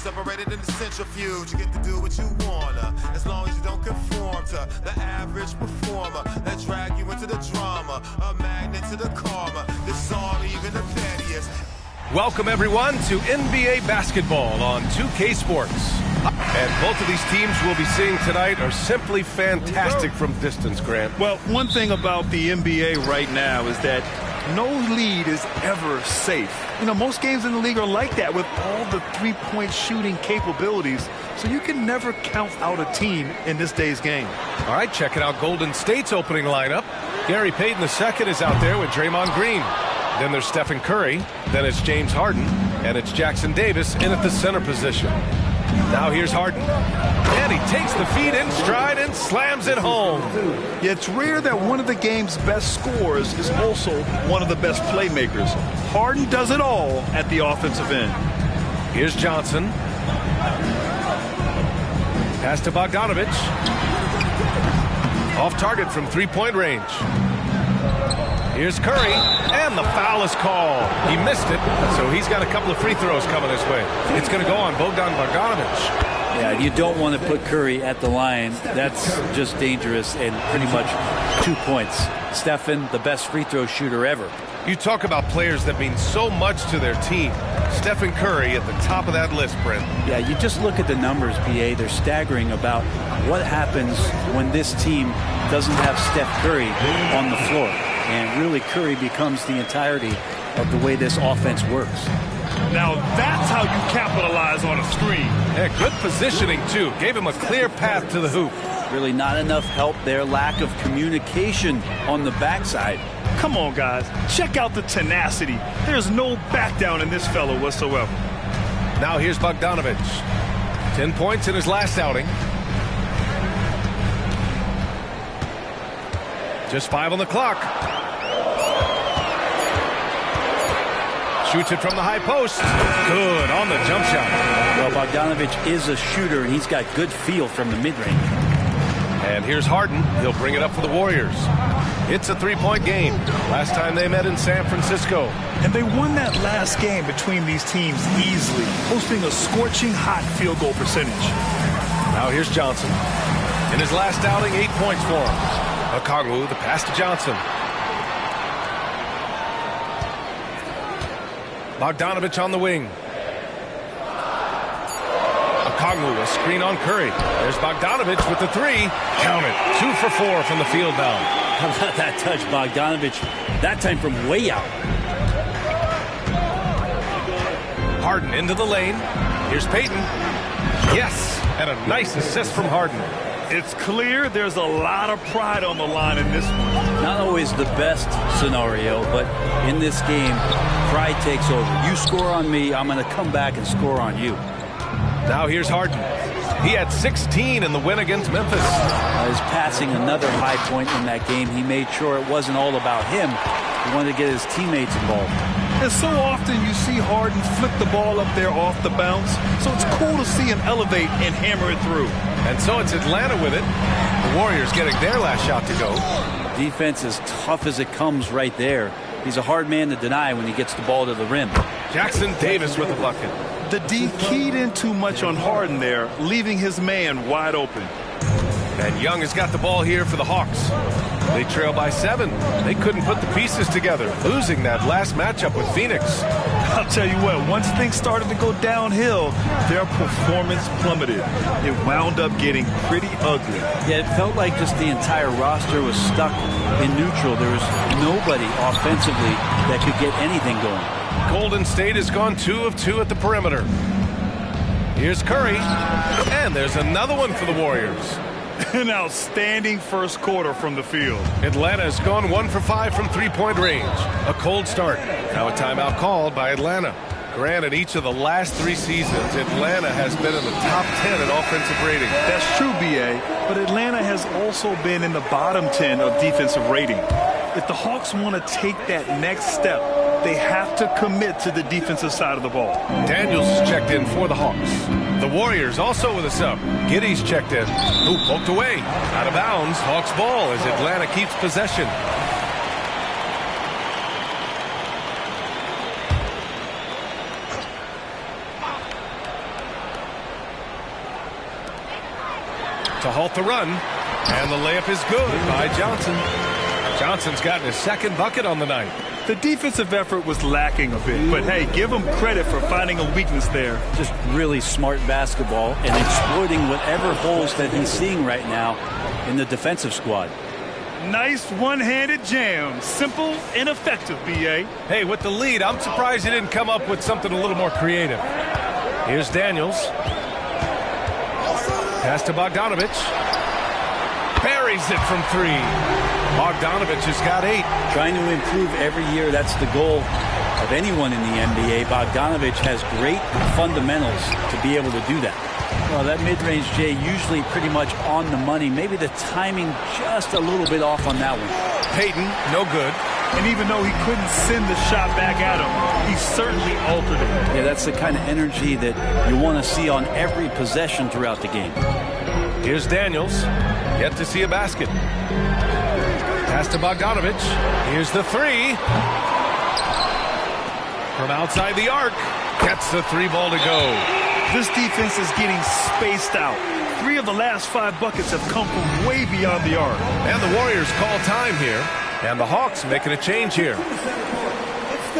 separated in the centrifuge. You get to do what you wanna, as long as you don't conform to the average performer that drag you into the drama, a magnet to the karma, disarm even the pettiest. Welcome everyone to NBA basketball on 2K Sports. And both of these teams we'll be seeing tonight are simply fantastic from distance, Grant. Well, one thing about the NBA right now is that no lead is ever safe. You know, most games in the league are like that with all the three-point shooting capabilities. So you can never count out a team in this day's game. All right, checking out Golden State's opening lineup. Gary Payton II is out there with Draymond Green. Then there's Stephen Curry. Then it's James Harden. And it's Jackson Davis in at the center position. Now here's Harden. And he takes the feed in stride and slams it home. Yeah, it's rare that one of the game's best scorers is also one of the best playmakers. Harden does it all at the offensive end. Here's Johnson. Pass to Bogdanovic. Off target from three-point range. Here's Curry, and the foul is called. He missed it, so he's got a couple of free throws coming his way. It's going to go on Bogdan Bogdanovic. Yeah, you don't want to put Curry at the line. That's just dangerous and pretty much 2 points. Stephen, the best free throw shooter ever. You talk about players that mean so much to their team. Stephen Curry at the top of that list, Brent. Yeah, you just look at the numbers, PA. They're staggering about what happens when this team doesn't have Steph Curry on the floor. And really, Curry becomes the entirety of the way this offense works. Now that's how you capitalize on a screen. Yeah, good positioning, too. Gave him a clear path to the hoop. Really not enough help there. Lack of communication on the backside. Come on, guys. Check out the tenacity. There's no back down in this fellow whatsoever. Now here's Bogdanovic. 10 points in his last outing. Just 5 on the clock. Shoots it from the high post. Good on the jump shot. Well, Bogdanovic is a shooter, and he's got good feel from the mid-range. And here's Harden. He'll bring it up for the Warriors. It's a three-point game. Last time they met in San Francisco. And they won that last game between these teams easily, posting a scorching hot field goal percentage. Now here's Johnson. In his last outing, 8 points for him. Okongwu, the pass to Johnson. Bogdanovic on the wing. Okongwu, a screen on Curry. There's Bogdanovic with the three. Count it. 2 for 4 from the field now. How about that touch, Bogdanovic? That time from way out. Harden into the lane. Here's Payton. Yes, and a nice assist from Harden. It's clear there's a lot of pride on the line in this one. Not always the best scenario, but in this game, pride takes over. You score on me, I'm going to come back and score on you. Now here's Harden. He had 16 in the win against Memphis. He's passing another high point in that game. He made sure it wasn't all about him. He wanted to get his teammates involved. And so often you see Harden flip the ball up there off the bounce. So it's cool to see him elevate and hammer it through. And so it's Atlanta with it. The Warriors getting their last shot to go. Defense as tough as it comes right there. He's a hard man to deny when he gets the ball to the rim. Jackson Davis with a bucket. The D keyed in too much on Harden there, leaving his man wide open. And Young has got the ball here for the Hawks. They trail by 7. They couldn't put the pieces together, losing that last matchup with Phoenix. I'll tell you what, once things started to go downhill, their performance plummeted. It wound up getting pretty ugly. Yeah, it felt like just the entire roster was stuck in neutral. There was nobody offensively that could get anything going. Golden State has gone 2 of 2 at the perimeter. Here's Curry, and there's another one for the Warriors. An outstanding first quarter from the field. Atlanta has gone 1 for 5 from three-point range. A cold start. Now a timeout called by Atlanta. Granted, each of the last 3 seasons, Atlanta has been in the top 10 in offensive rating. That's true, B.A., but Atlanta has also been in the bottom 10 of defensive rating. If the Hawks want to take that next step, they have to commit to the defensive side of the ball. Daniels is checked in for the Hawks. The Warriors also with a sub. Giddey's checked in. Ooh, poked away. Out of bounds. Hawks ball as Atlanta keeps possession. to halt the run. And the layup is good by Johnson. Johnson's gotten his second bucket on the night. The defensive effort was lacking a bit, but hey, give him credit for finding a weakness there. Just really smart basketball and exploiting whatever holes that he's seeing right now in the defensive squad. Nice one-handed jam. Simple and effective, B.A. Hey, with the lead, I'm surprised he didn't come up with something a little more creative. Here's Daniels. Pass to Bogdanovich. Buries it from 3. Bogdanovich has got 8. Trying to improve every year, that's the goal of anyone in the NBA. Bogdanovich has great fundamentals to be able to do that. Well, that mid-range, Jay, usually pretty much on the money. Maybe the timing just a little bit off on that one. Payton, no good. And even though he couldn't send the shot back at him, he certainly altered it. Yeah, that's the kind of energy that you want to see on every possession throughout the game. Here's Daniels. Yet to see a basket. Pass to Bogdanovich. Here's the 3. From outside the arc. Gets the 3 ball to go. This defense is getting spaced out. 3 of the last 5 buckets have come from way beyond the arc. And the Warriors call time here. And the Hawks making a change here.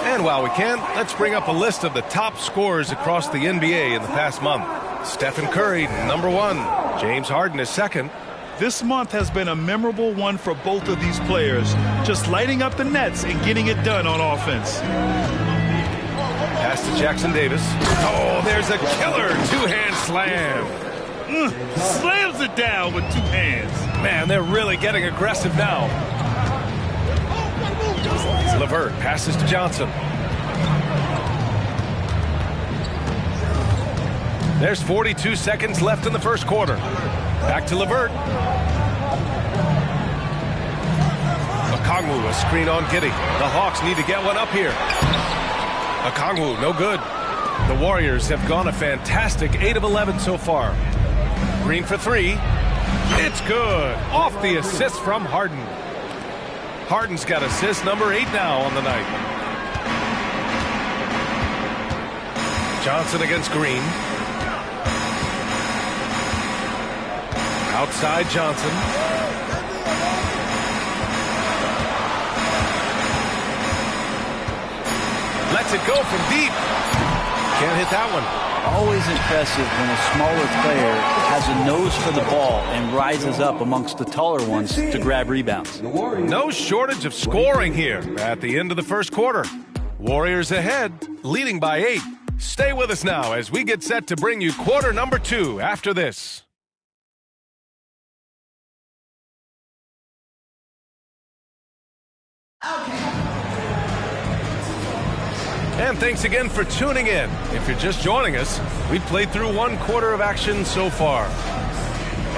And while we can, let's bring up a list of the top scorers across the NBA in the past month. Stephen Curry, number 1. James Harden is 2nd. This month has been a memorable one for both of these players, just lighting up the nets and getting it done on offense. Pass to Jackson Davis. Oh, there's a killer 2-hand slam. Slams it down with 2 hands. Man, they're really getting aggressive now. LeVert passes to Johnson. There's 42 seconds left in the first quarter. Back to LeVert. Okongwu, a screen on Giddey. The Hawks need to get one up here. Okongwu, no good. The Warriors have gone a fantastic 8 of 11 so far. Green for 3. It's good. Off the assist from Harden. Harden's got assist number 8 now on the night. Johnson against Green. Outside Johnson. Lets it go from deep. Can't hit that one. Always impressive when a smaller player has a nose for the ball and rises up amongst the taller ones to grab rebounds. No shortage of scoring here at the end of the first quarter. Warriors ahead, leading by 8. Stay with us now as we get set to bring you quarter number 2 after this. And thanks again for tuning in. If you're just joining us, we've played through 1 quarter of action so far.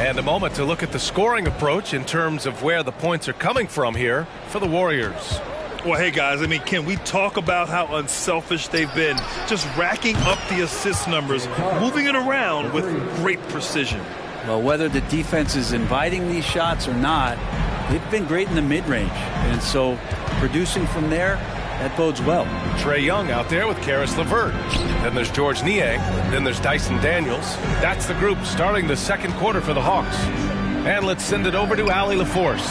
And a moment to look at the scoring approach in terms of where the points are coming from here for the Warriors. Well, hey, guys, can we talk about how unselfish they've been? Just racking up the assist numbers, moving it around with great precision. Well, whether the defense is inviting these shots or not, they've been great in the mid-range. And so producing from there, that bodes well. Trae Young out there with Caris LeVert. Then there's Georges Niang. Then there's Dyson Daniels. That's the group starting the second quarter for the Hawks. And let's send it over to Allie LaForce.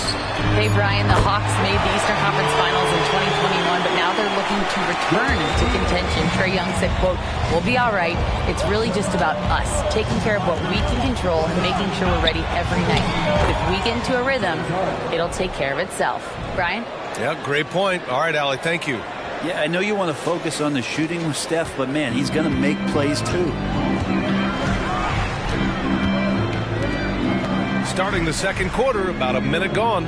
Hey, Brian, the Hawks made the Eastern Conference Finals in 2021, but now they're looking to return to contention. Trae Young said, quote, "We'll be all right. It's really just about us, taking care of what we can control and making sure we're ready every night. But if we get into a rhythm, it'll take care of itself." Brian? Yeah, great point. All right, Allie, thank you. Yeah, I know you want to focus on the shooting with Steph, but man, he's going to make plays too. Starting the second quarter, about a minute gone.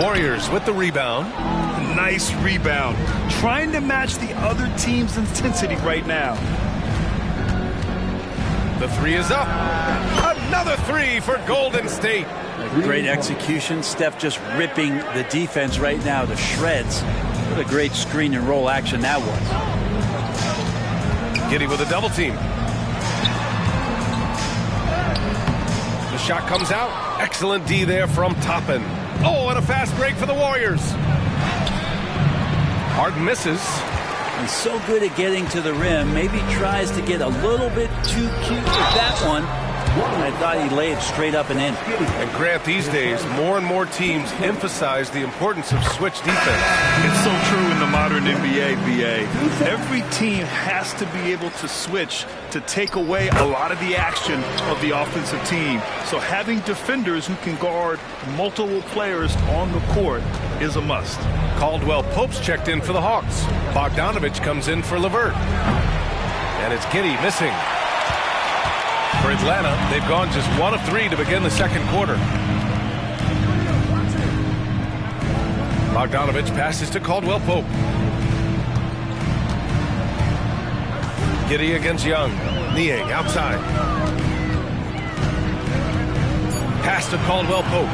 Warriors with the rebound. Nice rebound. Trying to match the other team's intensity right now. The 3 is up. Another 3 for Golden State. Great execution. Steph just ripping the defense right now to shreds. What a great screen and roll action that was. Giddey with a double team. The shot comes out. Excellent D there from Toppin. Oh, and a fast break for the Warriors. Harden misses. He's so good at getting to the rim. Maybe tries to get a little bit too cute with that one. I thought he laid it straight up and in. And Grant, these days, more and more teams emphasize the importance of switch defense. It's so true in the modern NBA, BA. Every team has to be able to switch to take away a lot of the action of the offensive team. So having defenders who can guard multiple players on the court is a must. Caldwell Pope's checked in for the Hawks. Bogdanovich comes in for LeVert. And it's Giddey missing. For Atlanta, they've gone just 1 of 3 to begin the second quarter. Bogdanovich passes to Caldwell Pope. Giddey against Young. Niang outside. Pass to Caldwell Pope.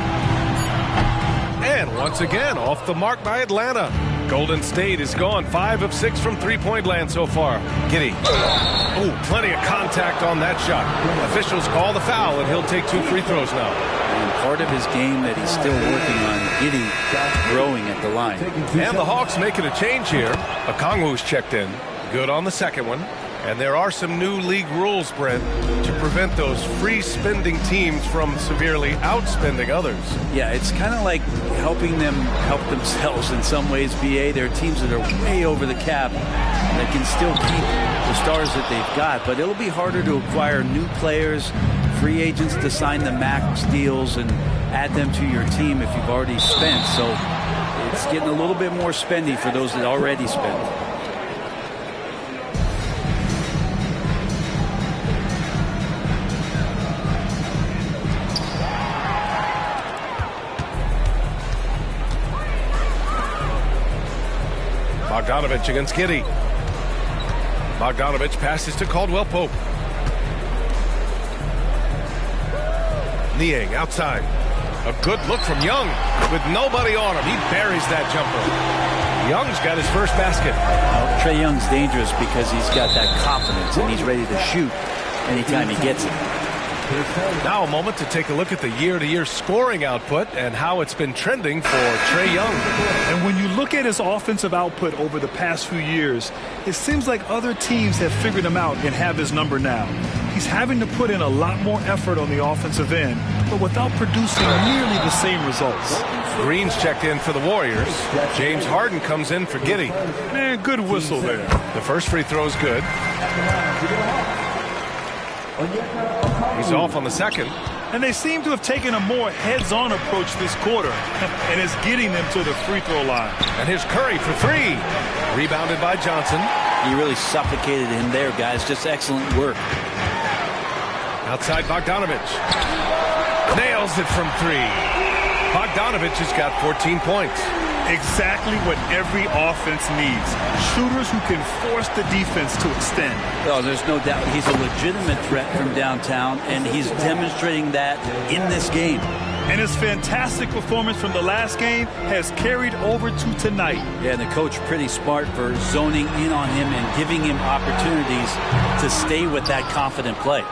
And once again, off the mark by Atlanta. Golden State is gone 5 of 6 from three-point land so far. Giddey. Oh, plenty of contact on that shot. Officials call the foul, and he'll take 2 free throws now. And part of his game that he's still working on, Giddey growing at the line. And the Hawks making a change here. Okongwu's checked in. Good on the second one. And there are some new league rules, Brent, to prevent those free-spending teams from severely outspending others. Yeah, it's kind of like helping them help themselves in some ways, BA. There are teams that are way over the cap that can still keep the stars that they've got, but it'll be harder to acquire new players, free agents to sign the max deals and add them to your team if you've already spent. So it's getting a little bit more spendy for those that already spent. Bogdanovich against Giddey. Bogdanovich passes to Caldwell Pope. Niang outside. A good look from Young with nobody on him. He buries that jumper. Young's got his first basket. Trae Young's dangerous because he's got that confidence and he's ready to shoot anytime he gets it. Now a moment to take a look at the year-to-year scoring output and how it's been trending for Trae Young. And when you look at his offensive output over the past few years, it seems like other teams have figured him out and have his number now. He's having to put in a lot more effort on the offensive end, but without producing nearly the same results. Green's checked in for the Warriors. James Harden comes in for Giddey. Man, good whistle there. The first free throw's good. He's off on the second. And they seem to have taken a more heads-on approach this quarter, and it's getting them to the free throw line. And here's Curry for 3. Rebounded by Johnson. He really suffocated him there, guys. Just excellent work. Outside Bogdanovich. Nails it from 3. Bogdanovich has got 14 points. Exactly what every offense needs. Shooters who can force the defense to extend. Oh, there's no doubt he's a legitimate threat from downtown, and he's demonstrating that in this game. And his fantastic performance from the last game has carried over to tonight. Yeah, and the coach pretty smart for zoning in on him and giving him opportunities to stay with that confident play.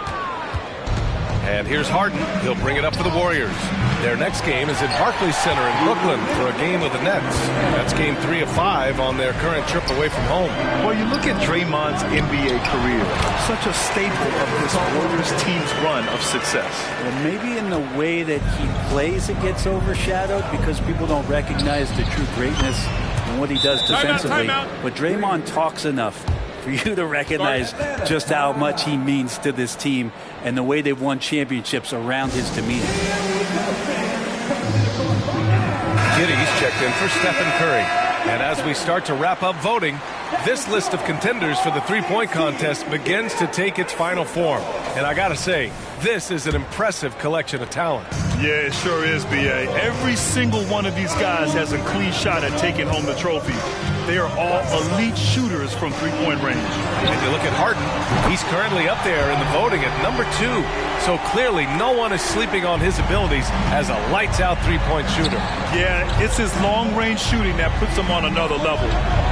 And here's Harden. He'll bring it up for the Warriors. Their next game is at Barclays Center in Brooklyn for a game with the Nets. That's game 3 of 5 on their current trip away from home. Well, you look at Draymond's NBA career, such a staple of this Warriors team's run of success. And maybe in the way that he plays it gets overshadowed because people don't recognize the true greatness and what he does defensively. But Draymond talks enough for you to recognize just how much he means to this team and the way they've won championships around his demeanor. Giddey's checked in for Stephen Curry. And as we start to wrap up voting, this list of contenders for the three-point contest begins to take its final form. And I gotta say, this is an impressive collection of talent. Yeah, it sure is, B.A. Every single one of these guys has a clean shot at taking home the trophy. They are all elite shooters from three-point range. And you look at Harden, he's currently up there in the voting at number 2. So clearly no one is sleeping on his abilities as a lights-out three-point shooter. Yeah, it's his long-range shooting that puts him on another level.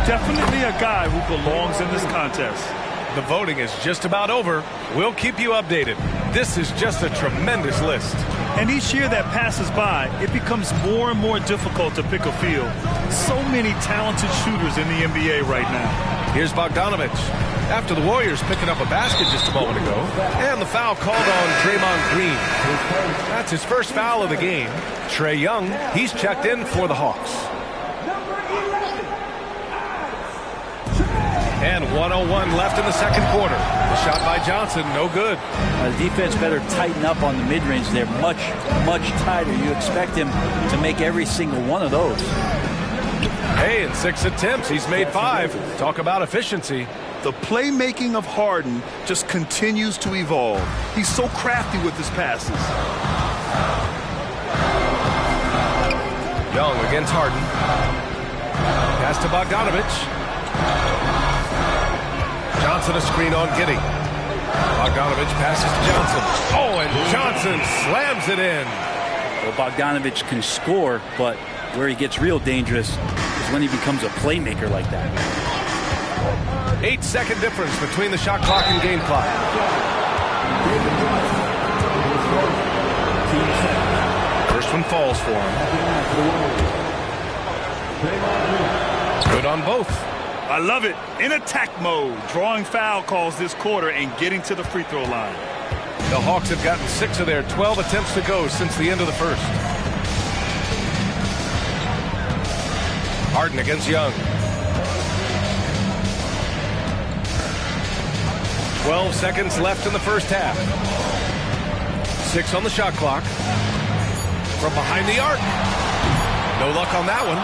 Definitely a guy who belongs in this contest. The voting is just about over. We'll keep you updated. This is just a tremendous list. And each year that passes by, it becomes more and more difficult to pick a field. So many talented shooters in the NBA right now. Here's Bogdanovich. After the Warriors picking up a basket just a moment ago. And the foul called on Draymond Green. That's his first foul of the game. Trae Young, he's checked in for the Hawks. And 1:01 left in the second quarter. The shot by Johnson, no good. The defense better tighten up on the mid-range. They're much, much tighter. You expect him to make every single one of those. Hey, in 6 attempts, he's made 5. Talk about efficiency. The playmaking of Harden just continues to evolve. He's so crafty with his passes. Young against Harden. Pass to Bogdanovich. Johnson a screen on Giddey. Bogdanovich passes to Johnson. Oh, and Johnson slams it in. Well, Bogdanovich can score, but where he gets real dangerous is when he becomes a playmaker like that. 8-second difference between the shot clock and game clock. First one falls for him. Good on both. I love it. In attack mode, drawing foul calls this quarter and getting to the free throw line. The Hawks have gotten 6 of their 12 attempts to go since the end of the first. Harden against Young. 12 seconds left in the first half. 6 on the shot clock. From behind the arc. No luck on that one.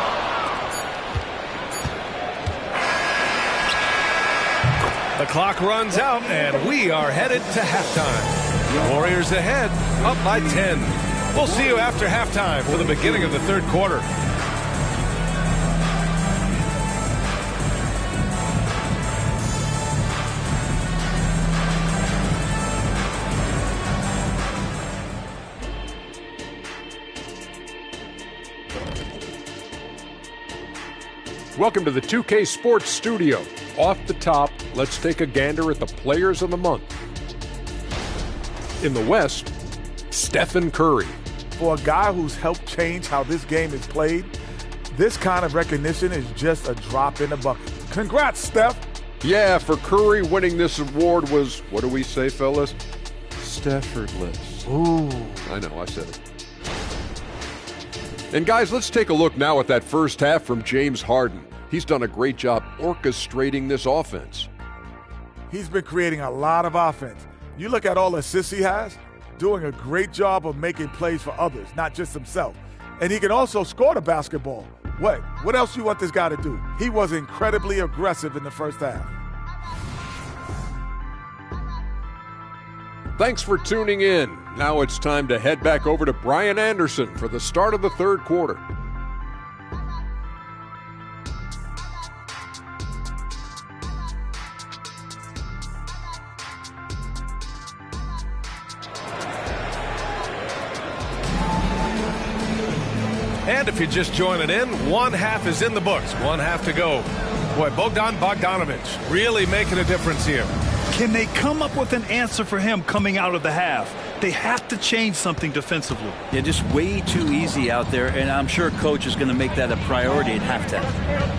The clock runs out, and we are headed to halftime. The Warriors ahead, up by 10. We'll see you after halftime for the beginning of the third quarter. Welcome to the 2K Sports Studio. Off the top, let's take a gander at the players of the month. In the West, Stephen Curry. For a guy who's helped change how this game is played, this kind of recognition is just a drop in the bucket. Congrats, Steph. Yeah, for Curry, winning this award was, what do we say, fellas? Steffordless. Ooh. I know, I said it. And guys, let's take a look now at that first half from James Harden. He's done a great job orchestrating this offense. He's been creating a lot of offense. You look at all the assists he has, doing a great job of making plays for others, not just himself. And he can also score the basketball. What else you want this guy to do? He was incredibly aggressive in the first half. Thanks for tuning in. Now it's time to head back over to Brian Anderson for the start of the third quarter. And if you're just joining in, one half is in the books. One half to go. Boy, Bogdan Bogdanovich really making a difference here. Can they come up with an answer for him coming out of the half? They have to change something defensively. Yeah, just way too easy out there, and I'm sure Coach is going to make that a priority at halftime.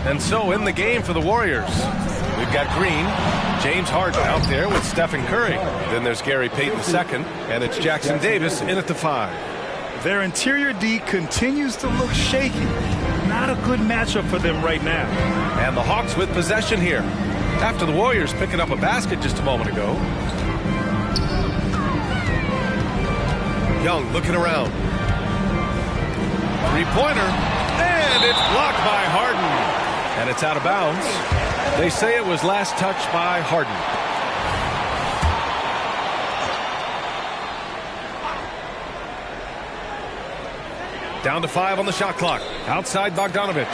And so in the game for the Warriors, we've got Green, James Harden out there with Stephen Curry. Then there's Gary Payton II, and it's Jackson Davis in at the 5. Their interior D continues to look shaky. Not a good matchup for them right now. And the Hawks with possession here. After the Warriors picking up a basket just a moment ago. Young looking around. Three-pointer. And it's blocked by Harden. And it's out of bounds. They say it was last touched by Harden. Down to 5 on the shot clock. Outside Bogdanovich.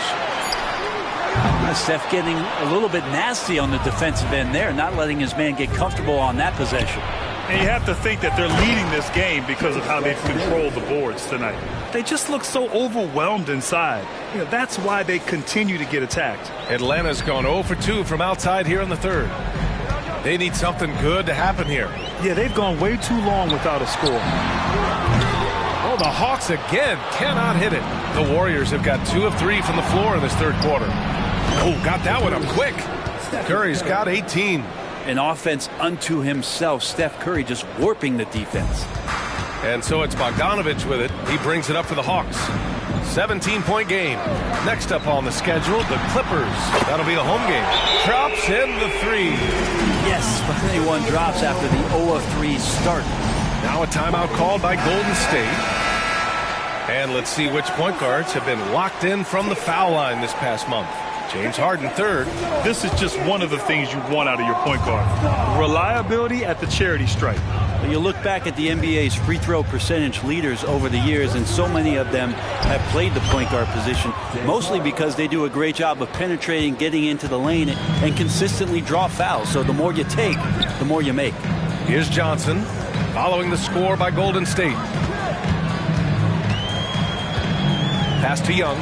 Steph getting a little bit nasty on the defensive end there, not letting his man get comfortable on that possession. And you have to think that they're leading this game because of how they've controlled the boards tonight. They just look so overwhelmed inside. You know, that's why they continue to get attacked. Atlanta's gone 0 for 2 from outside here in the third. They need something good to happen here. Yeah, they've gone way too long without a score. Oh, the Hawks again cannot hit it. The Warriors have got 2 of 3 from the floor in this third quarter. Oh, got that one up quick. Curry's got 18. An offense unto himself. Steph Curry just warping the defense. And so it's Bogdanovich with it. He brings it up for the Hawks. 17-point game. Next up on the schedule, the Clippers. That'll be a home game. Drops in the 3. Yes, finally one drops after the 0-3 start. Now a timeout called by Golden State. And let's see which point guards have been locked in from the foul line this past month. James Harden, third. This is just one of the things you want out of your point guard. Reliability at the charity stripe. You look back at the NBA's free throw percentage leaders over the years, and so many of them have played the point guard position, mostly because they do a great job of penetrating, getting into the lane, and consistently draw fouls. So the more you take, the more you make. Here's Johnson, following the score by Golden State. Pass to Young.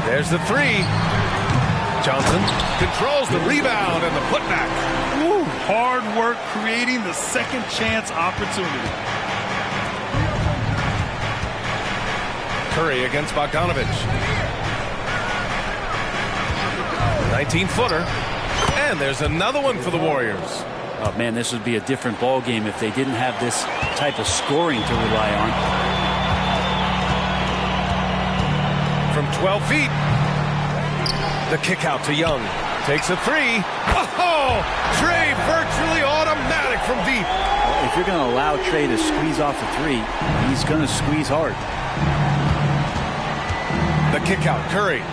There's the 3. Johnson controls the rebound and the putback. Ooh, hard work creating the second chance opportunity. Curry against Bogdanovich. 19-footer. And there's another one for the Warriors. Oh, man, this would be a different ball game if they didn't have this type of scoring to rely on. From 12 feet. The kick out to Young. Takes a 3. Oh! Trey virtually automatic from deep. Well, if you're going to allow Trey to squeeze off a 3, he's going to squeeze hard. The kick out. Curry.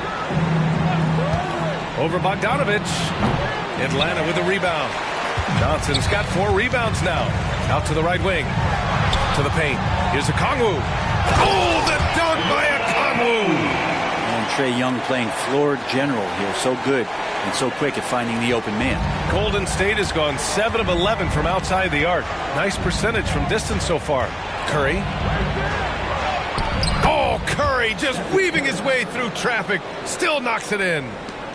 Over Bogdanovich. Atlanta with a rebound. Johnson's got 4 rebounds now. Out to the right wing. To the paint. Here's Okongwu. Oh, the dunk by Okongwu. Trae Young playing floor general here. So good and so quick at finding the open man. Golden State has gone 7 of 11 from outside the arc. Nice percentage from distance so far. Curry. Oh, Curry just weaving his way through traffic. Still knocks it in.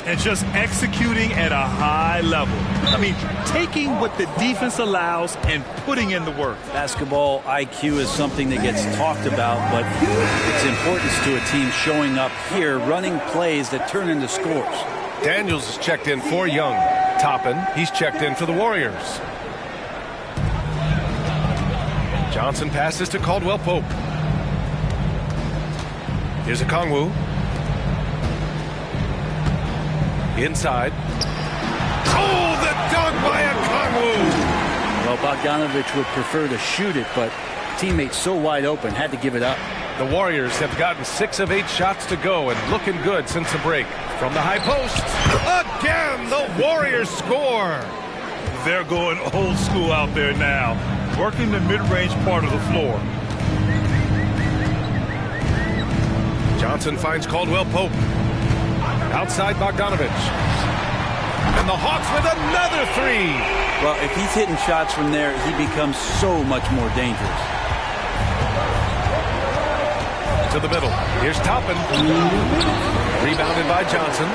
And just executing at a high level. I mean, taking what the defense allows and putting in the work. Basketball IQ is something that gets talked about, but its importance to a team showing up here, running plays that turn into scores. Daniels is checked in for Young. Toppin, he's checked in for the Warriors. Johnson passes to Caldwell Pope. Here's Okongwu. Inside. Oh, the dunk by Okongwu! Well, Bogdanovich would prefer to shoot it, but teammates so wide open, had to give it up. The Warriors have gotten 6 of 8 shots to go and looking good since the break. From the high post, again, the Warriors score! They're going old school out there now, working the mid-range part of the floor. Johnson finds Caldwell Pope. Outside Bogdanovich. And the Hawks with another 3. Well, if he's hitting shots from there, he becomes so much more dangerous. To the middle. Here's Toppin. Rebounded by Johnson.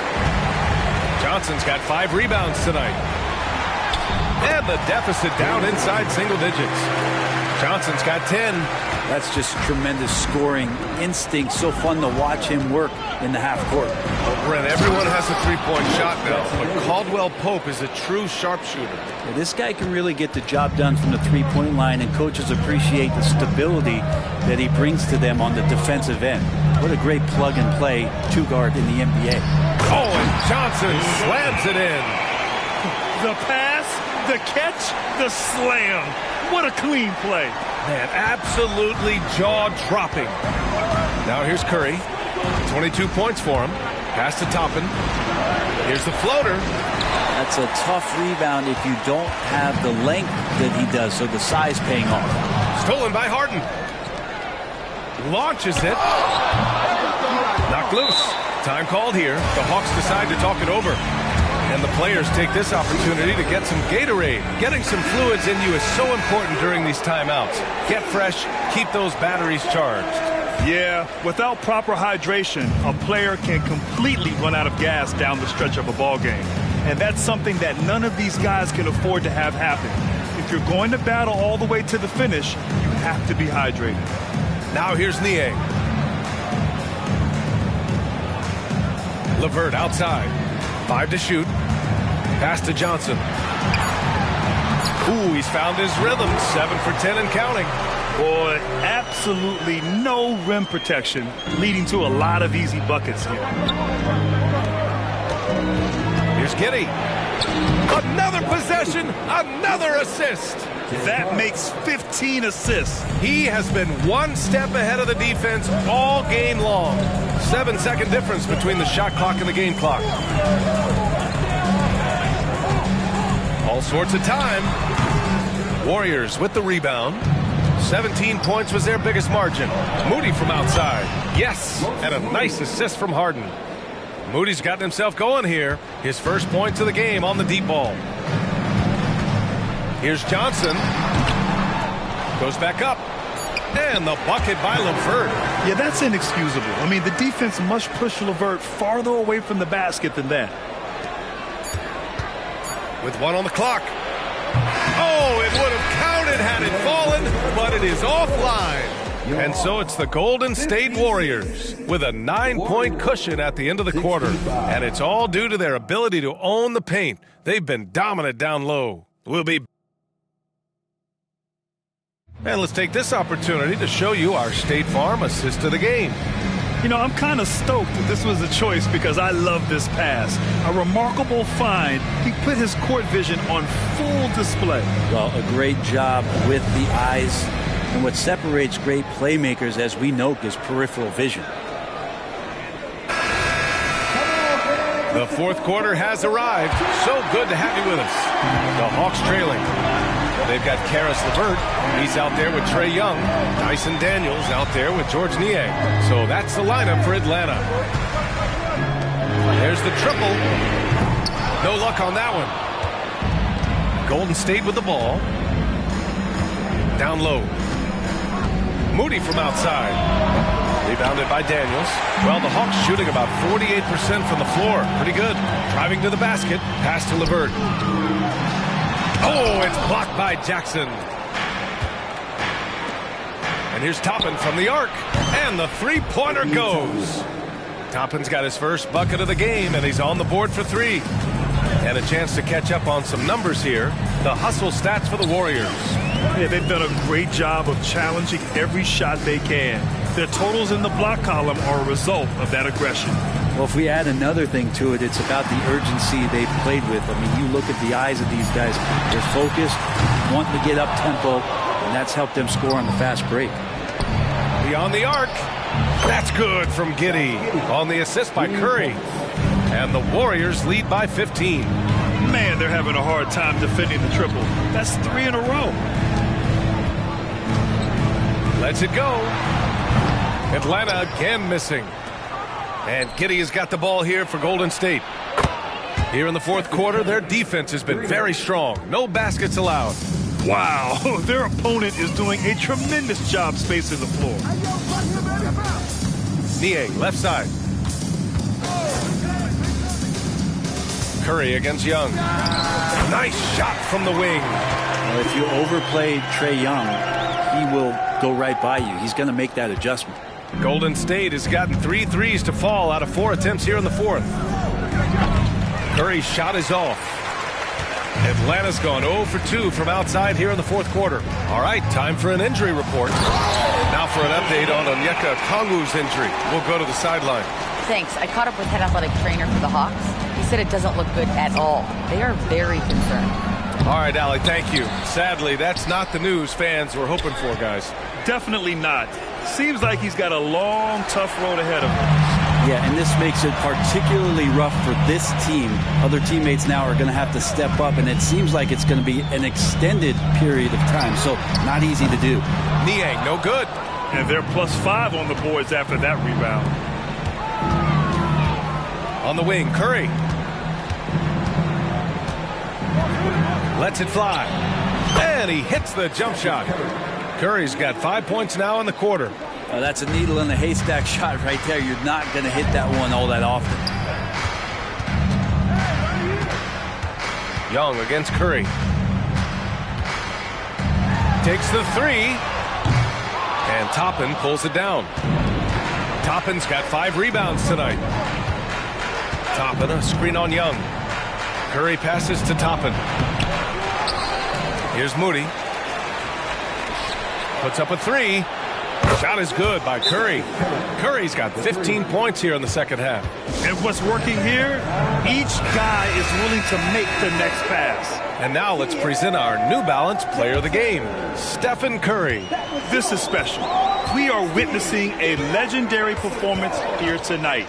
Johnson's got 5 rebounds tonight. And the deficit down inside single digits. Johnson's got 10. That's just tremendous scoring instinct. So fun to watch him work in the half court. Well, Brent, everyone has a three-point shot now, but Caldwell Pope is a true sharpshooter. Yeah, this guy can really get the job done from the three-point line, and coaches appreciate the stability that he brings to them on the defensive end. What a great plug-and-play two-guard in the NBA. Oh, and Johnson slams it in. The pass, the catch, the slam. What a clean play. Man, absolutely jaw-dropping. Now here's Curry. 22 points for him. Pass to Toppin. Here's the floater. That's a tough rebound if you don't have the length that he does, so the size paying off. Stolen by Harden. Launches it. Knocked loose. Time called here. The Hawks decide to talk it over. And the players take this opportunity to get some Gatorade. Getting some fluids in you is so important during these timeouts. Get fresh, keep those batteries charged. Yeah, without proper hydration, a player can completely run out of gas down the stretch of a ball game. And that's something that none of these guys can afford to have happen. If you're going to battle all the way to the finish, you have to be hydrated. Now here's Niang. LeVert outside. 5 to shoot. Pass to Johnson. Ooh, he's found his rhythm. 7 for 10 and counting. Boy, absolutely no rim protection, leading to a lot of easy buckets here. Here's Giddey. Another possession, another assist. That makes 15 assists. He has been one step ahead of the defense all game long. 7-second difference between the shot clock and the game clock. All sorts of time. Warriors with the rebound. 17 points was their biggest margin. Moody from outside. Yes, and a nice assist from Harden. Moody's gotten himself going here. His first points of the game on the deep ball. Here's Johnson. Goes back up. And the bucket by LeVert. Yeah, that's inexcusable. I mean, the defense must push LeVert farther away from the basket than that. With 1 on the clock. Oh, it would have counted had it fallen, but it is offline. And so it's the Golden State Warriors with a 9-point cushion at the end of the quarter. And it's all due to their ability to own the paint. They've been dominant down low. We'll be. And let's take this opportunity to show you our State Farm assist of the game. You know, I'm kind of stoked that this was a choice because I love this pass. A remarkable find. He put his court vision on full display. Well, a great job with the eyes. And what separates great playmakers, as we know, is peripheral vision. The fourth quarter has arrived. So good to have you with us. The Hawks trailing. They've got Karis LeVert. He's out there with Trae Young. Dyson Daniels out there with Georges Niang. So that's the lineup for Atlanta. There's the triple. No luck on that one. Golden State with the ball. Down low. Moody from outside. Rebounded by Daniels. Well, the Hawks shooting about 48% from the floor. Pretty good. Driving to the basket. Pass to LeVert. Oh, it's blocked by Jackson. And here's Toppin from the arc. And the three-pointer goes. Toppin's got his first bucket of the game, and he's on the board for 3. And a chance to catch up on some numbers here. The hustle stats for the Warriors. Yeah, they've done a great job of challenging every shot they can. Their totals in the block column are a result of that aggression. Well, if we add another thing to it, it's about the urgency they've played with. I mean, you look at the eyes of these guys. They're focused, wanting to get up tempo, and that's helped them score on the fast break. Beyond the arc. That's good from Giddey. On the assist by Curry. And the Warriors lead by 15. Man, they're having a hard time defending the triple. That's 3 in a row. Lets it go. Atlanta again missing. And Giddey has got the ball here for Golden State. Here in the fourth quarter, their defense has been very strong. No baskets allowed. Wow, their opponent is doing a tremendous job spacing the floor. Niang, left side. Curry against Young. Nice shot from the wing. Well, if you overplay Trae Young, he will go right by you. He's going to make that adjustment. Golden State has gotten 3 threes to fall out of 4 attempts here in the fourth. Curry's shot is off. Atlanta's gone 0 for 2 from outside here in the fourth quarter. All right, time for an injury report. Now for an update on Onyeka Okongwu's injury. We'll go to the sideline. Thanks. I caught up with head athletic trainer for the Hawks. He said it doesn't look good at all. They are very concerned. All right, Allie, thank you. Sadly, that's not the news fans were hoping for, guys. Definitely not. Seems like he's got a long, tough road ahead of him. Yeah, and this makes it particularly rough for this team. Other teammates now are going to have to step up, and it seems like it's going to be an extended period of time, so not easy to do. Niang, no good. And they're +5 on the boards after that rebound. On the wing, Curry. Lets it fly. And he hits the jump shot. Curry's got 5 points now in the quarter. That's a needle in a haystack shot right there. You're not going to hit that one all that often. Young against Curry. Takes the 3. And Toppin pulls it down. Toppin's got 5 rebounds tonight. Toppin, a screen on Young. Curry passes to Toppin. Here's Moody. Puts up a three. Shot is good by Curry. Curry's got 15 points here in the second half. And what's working here? Each guy is willing to make the next pass. And now let's present our New Balance Player of the Game, Stephen Curry. This is special. We are witnessing a legendary performance here tonight.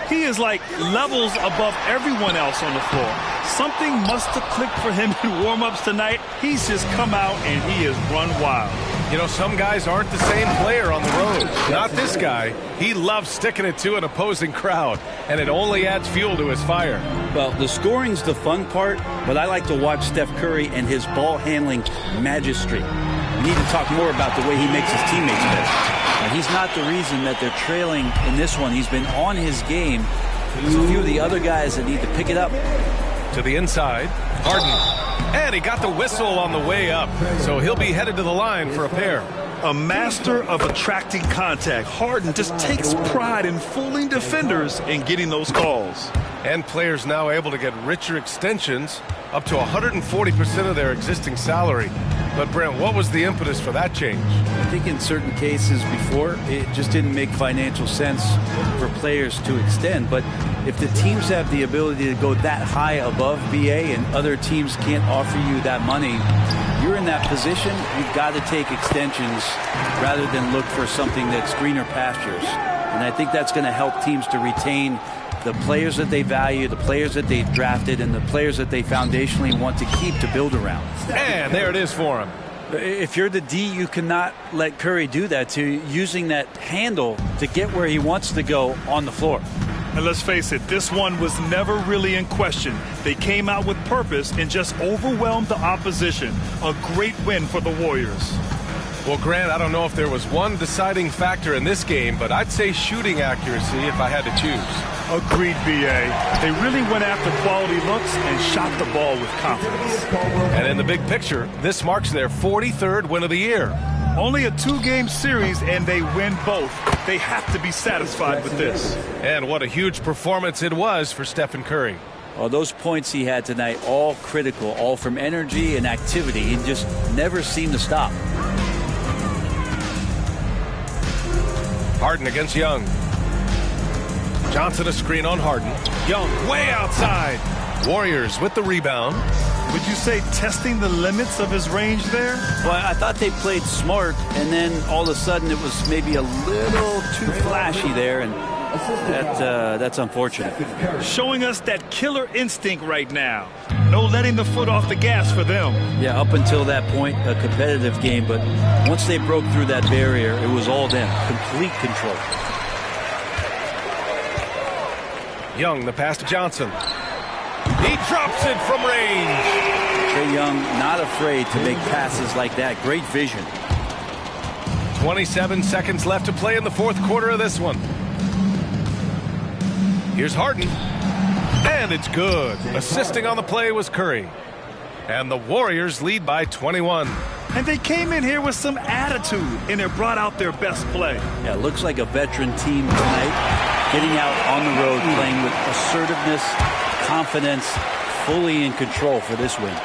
He is like levels above everyone else on the floor. Something must have clicked for him in warm-ups tonight. He's just come out and he has run wild. You know, some guys aren't the same player on the road. Not this guy. He loves sticking it to an opposing crowd, and it only adds fuel to his fire. Well, the scoring's the fun part, but I like to watch Steph Curry and his ball-handling magistry. We need to talk more about the way he makes his teammates better. He's not the reason that they're trailing in this one. He's been on his game. There's a few of the other guys that need to pick it up. To the inside, Harden. And he got the whistle on the way up, so he'll be headed to the line for a pair. A master of attracting contact. Harden just takes pride in fooling defenders and getting those calls. And players now able to get richer extensions, up to 140% of their existing salary. But, Brent, what was the impetus for that change? I think in certain cases before, it just didn't make financial sense for players to extend. But if the teams have the ability to go that high above BA and other teams can't offer you that money, you're in that position, you've got to take extensions rather than look for something that's greener pastures. And I think that's going to help teams to retain the players that they value, the players that they've drafted, and the players that they foundationally want to keep to build around. And there it is for him. If you're the D, you cannot let Curry do that, to using that handle to get where he wants to go on the floor. And let's face it, this one was never really in question. They came out with purpose and just overwhelmed the opposition. A great win for the Warriors. Well, Grant, I don't know if there was one deciding factor in this game, but I'd say shooting accuracy if I had to choose. Agreed, B.A. They really went after quality looks and shot the ball with confidence. And in the big picture, this marks their 43rd win of the year. Only a two-game series, and they win both. They have to be satisfied with this. And what a huge performance it was for Stephen Curry. Well, those points he had tonight, all critical, all from energy and activity. He just never seemed to stop. Harden against Young. Johnson a screen on Harden. Young way outside. Warriors with the rebound. Would you say testing the limits of his range there? Well, I thought they played smart, and then all of a sudden it was maybe a little too flashy there, and that's unfortunate. Showing us that killer instinct right now. No letting the foot off the gas for them. Yeah, up until that point, a competitive game, but once they broke through that barrier, it was all them. Complete control. Young, the pass to Johnson. He drops it from range. Trae Young not afraid to make passes like that. Great vision. 27 seconds left to play in the fourth quarter of this one. Here's Harden. And it's good. Assisting on the play was Curry. And the Warriors lead by 21. And they came in here with some attitude, and they brought out their best play. Yeah, it looks like a veteran team tonight. Getting out on the road, playing with assertiveness, confidence, fully in control for this win.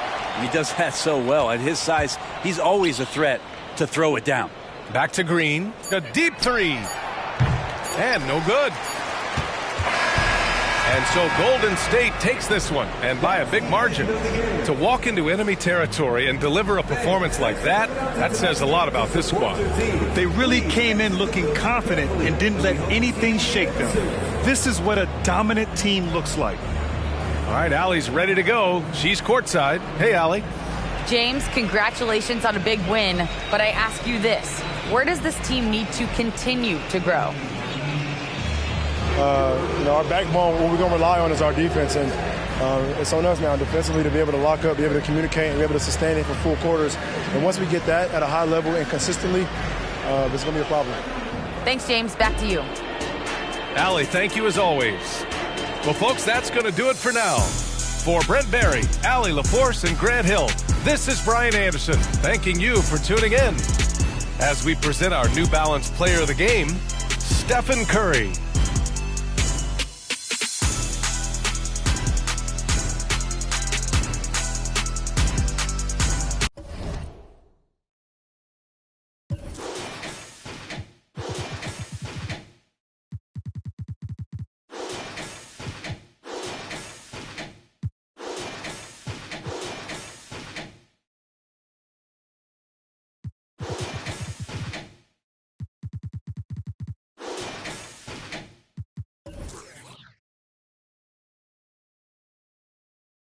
He does that so well. At his size, he's always a threat to throw it down. Back to Green. A deep three. And no good. And so Golden State takes this one, and by a big margin. To walk into enemy territory and deliver a performance like that, that says a lot about this squad. They really came in looking confident and didn't let anything shake them. This is what a dominant team looks like. All right, Allie's ready to go. She's courtside. Hey, Allie. James, congratulations on a big win, but I ask you this. Where does this team need to continue to grow? Our backbone, what we're going to rely on is our defense, and it's on us now defensively to be able to lock up, be able to communicate, and be able to sustain it for full quarters. And once we get that at a high level and consistently, it's going to be a problem. Thanks, James. Back to you. Allie, thank you as always. Well, folks, that's going to do it for now. For Brent Barry, Allie LaForce, and Grant Hill, this is Brian Anderson, thanking you for tuning in as we present our New Balance Player of the Game, Stephen Curry.